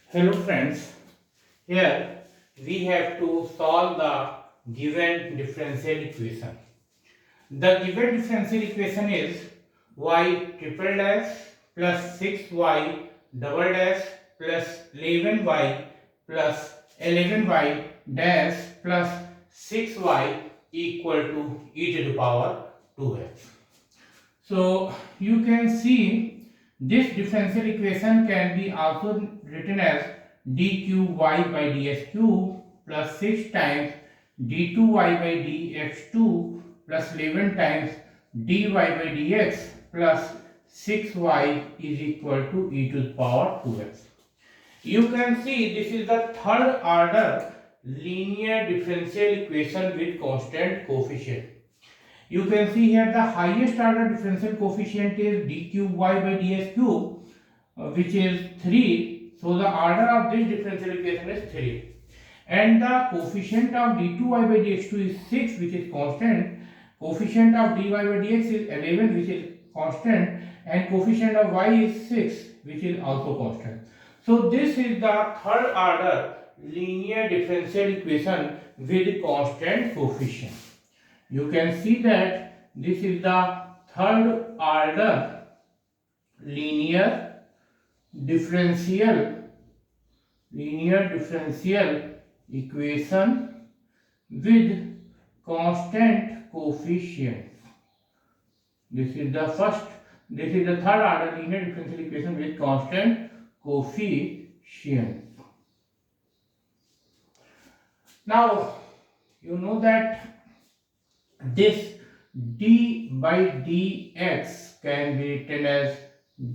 Hello friends, here we have to solve the given differential equation. The given differential equation is y triple dash plus 6y double dash plus 11y plus 11y dash plus 6y equal to e to the power 2x. So you can see this differential equation can be also written as dqy by dx2 plus 6 times d2y by dx2 plus 11 times dy by dx plus 6y is equal to e to the power 2x. You can see this is the third order linear differential equation with constant coefficient. You can see here the highest order differential coefficient is dqy by ds cube, which is 3. So the order of this differential equation is 3. And the coefficient of d2y by dx2 is 6, which is constant. Coefficient of dy by dx is 11, which is constant. And coefficient of y is 6, which is also constant. So this is the third order linear differential equation with constant coefficient. You can see that this is the third order linear differential equation with constant coefficient. This is the third order linear differential equation with constant coefficient. Now you know that this d by dx can be written as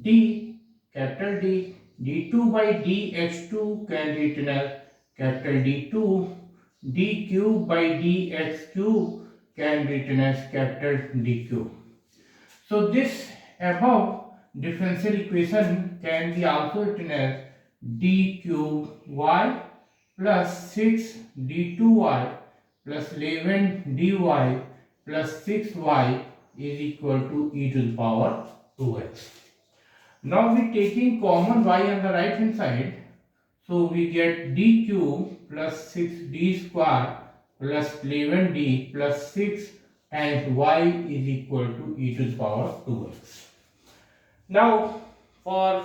d capital D, d2 by dx2 can be written as capital D2, d cube by dx cube can be written as capital D cube. So this above differential equation can be also written as d cube y plus 6 d2y plus 11 dy plus 6y is equal to e to the power 2x. Now we taking common y on the right hand side, so we get d cube plus 6d square plus 11d plus 6 times y is equal to e to the power 2x. Now for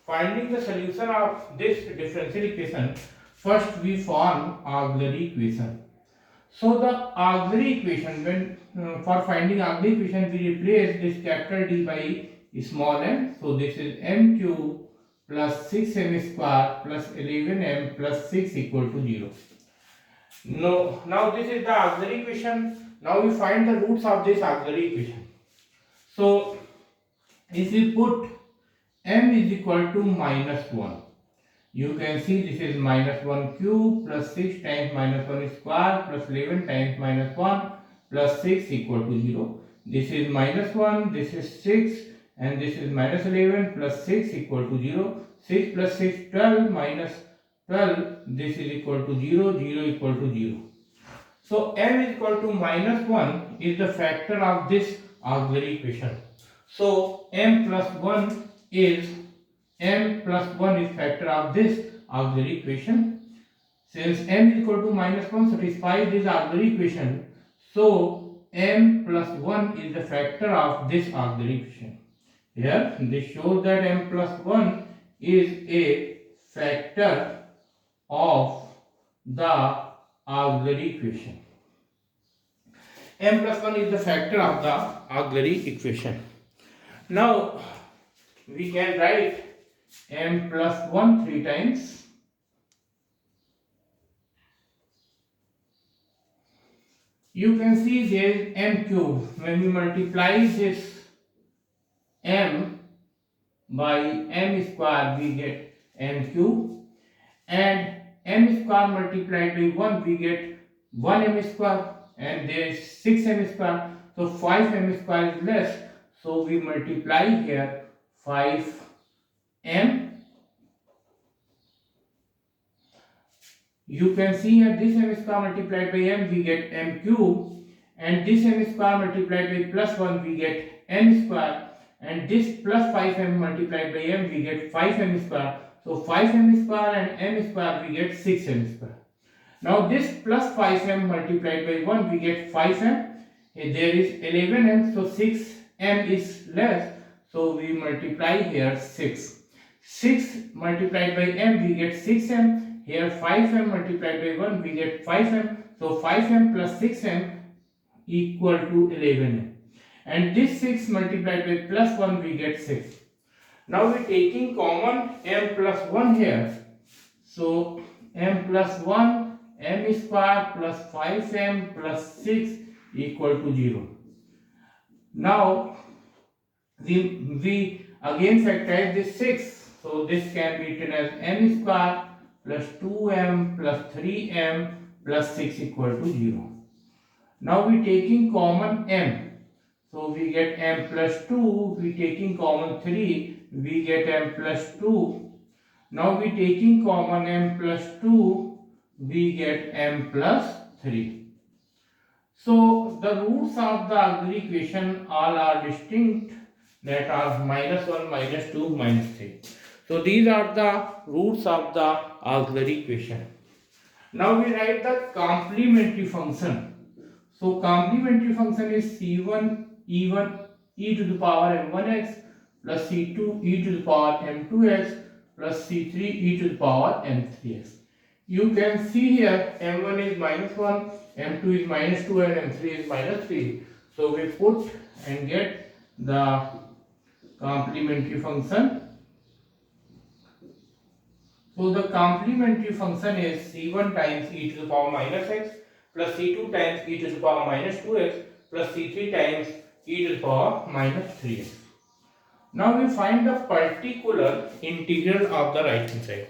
finding the solution of this differential equation, first we form auxiliary equation. So the auxiliary equation, when for finding auxiliary equation, we replace this capital D by small m. So this is m cube plus 6m square plus 11m plus 6 equal to 0. Now this is the auxiliary equation. Now we find the roots of this auxiliary equation. So if we put m is equal to minus 1, you can see this is minus 1 cube plus 6 times minus 1 square plus 11 times minus 1 plus 6 equal to 0. This is minus 1, this is 6 and this is minus 11 plus 6 equal to 0. 6 plus 6, 12 minus 12, this is equal to 0, 0 equal to 0. So m is equal to minus 1 is the factor of this auxiliary equation. So m plus 1 is factor of this auxiliary equation. Since m is equal to minus 1 satisfies this auxiliary equation, so m plus 1 is the factor of this auxiliary equation. Here this shows that m plus 1 is a factor of the auxiliary equation. M plus 1 is the factor of the auxiliary equation. Now we can write m plus 1 3 times. You can see there is m cube. When we multiply this m by m square, we get m cube, and m square multiplied by 1, we get 1m square, and there is 6m square, so 5m square is less, so we multiply here 5m. You can see here this m square multiplied by m, we get m cube, and this m square multiplied by plus 1, we get m square, and this plus 5m multiplied by m, we get 5m square. So 5m square and m square we get 6m square. Now this plus 5m multiplied by 1 we get 5m. There is 11m, so 6m is less, so we multiply here 6. 6 multiplied by m we get 6m. Here 5m multiplied by 1 we get 5m. So 5m plus 6m equal to 11m. And this 6 multiplied by plus 1 we get 6. Now we taking common m plus 1 here. So m plus 1, m square plus 5m plus 6 equal to 0. Now we again factorize this 6. So this can be written as m square plus 2m plus 3m plus 6 equal to 0. Now we taking common m. So we get m plus 2, we taking common 3, we get m plus 2. Now we taking common m plus 2, we get m plus 3. So the roots of the auxiliary equation all are distinct, that are minus 1, minus 2, minus 3. So these are the roots of the auxiliary equation. Now we write the complementary function. So complementary function is c1 e1 e to the power m1x plus c2 e to the power m2x plus c3 e to the power m3x. You can see here m1 is minus 1, m2 is minus 2 and m3 is minus 3. So we put and get the complementary function. So the complementary function is c1 times e to the power minus x plus c2 times e to the power minus 2x plus c3 times e to the power minus 3x. Now we find the particular integral of the right hand side.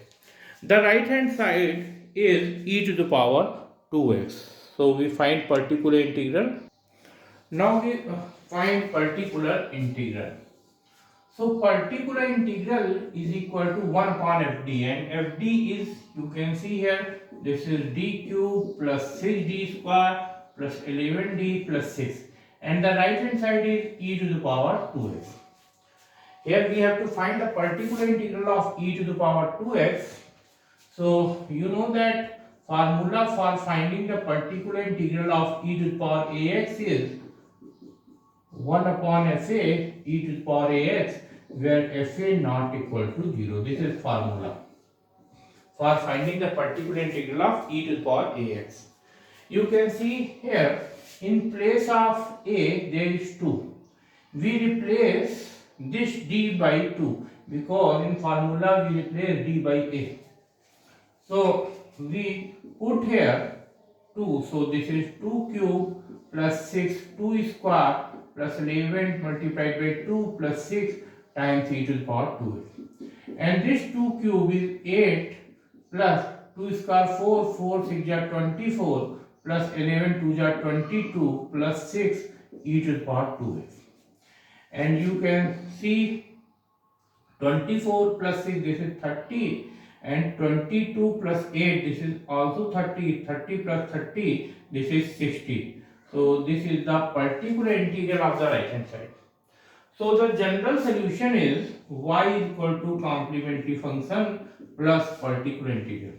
The right hand side is e to the power 2x. So we find particular integral. Now we find particular integral. So particular integral is equal to 1 upon fd, and fd is, you can see here, this is d cube plus 6d square plus 11d plus 6, and the right hand side is e to the power 2x. Here we have to find the particular integral of e to the power 2x. So you know that formula for finding the particular integral of e to the power ax is 1 upon fa e to the power ax, where fa not equal to 0. This is formula for finding the particular integral of e to the power ax. You can see here, in place of a there is 2. We replace this d by 2 because in formula we replace d by a. So we put here 2. So this is 2 cube plus 6, 2 square plus 11 multiplied by 2 plus 6 times e to the power 2. And this 2 cube is 8 plus 2 square 4, 4 6 are 24 plus 11 2 are 22 plus 6 e to the power 2. And you can see 24 plus 6, this is 30, and 22 plus 8, this is also 30, 30 plus 30, this is 60. So this is the particular integral of the right hand side. So the general solution is y is equal to complementary function plus particular integral.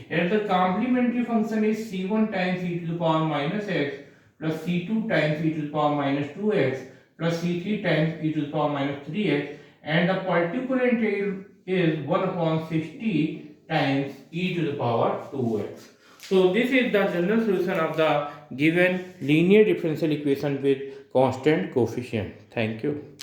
Here the complementary function is c1 times e to the power minus x plus c2 times e to the power minus 2x plus c3 times e to the power minus 3x, and the particular integral is 1 upon 60 times e to the power 2x. So this is the general solution of the given linear differential equation with constant coefficient. Thank you.